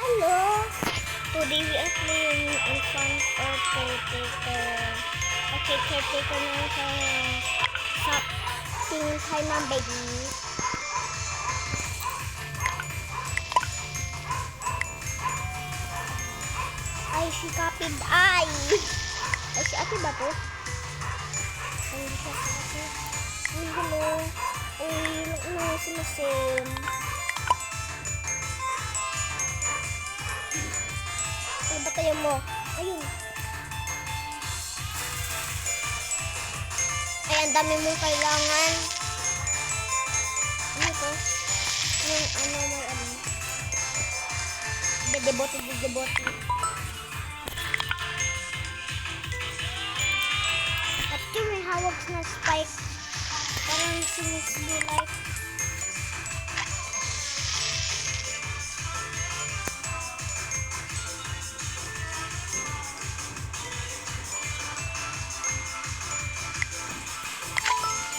Hello! Today we are playing in front of caretaker. Okay, caretaker na sa tingin tayo ng baby. Ay, si Kapid ay! Ay, si ate ba to? Ay, hindi siya si ate. Ay, hello. Ay, si Masim. Ay, batayan mo. Ayun. Ay, ang dami mong kailangan. Ano to? Yung may ano. Debote. At yung may hawak na spike. Parang sinisli like.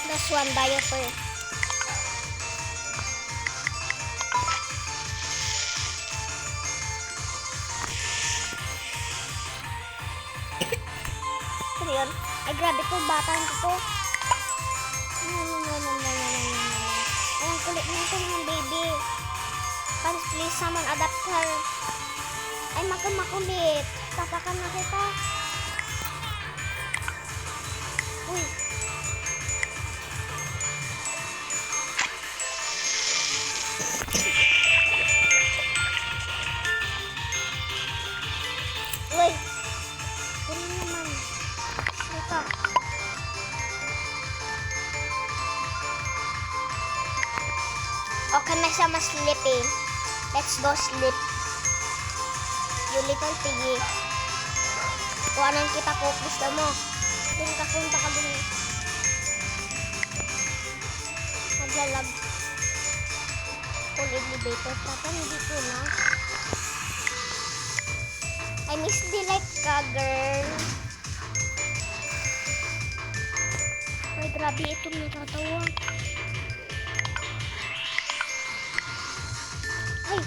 Plus one diaper. Ano yun? Ay, grabe to. Batang ko to. Ay, ang kulit nito ng baby. Please, someone adapt her. Ay, makulit. Tatakan na kita. Uy. Uy. Ganun naman. Ito. Okay na siya mas-sleep eh. Let's go sleep. You little piggy. Kuhanan kita ko. Gusto mo. Dun ka, punta ka dun. Maglalag. Full elevator. Tapos dito na. I miss the like ka, girl. Ay, grabe itong natatawa. Ay,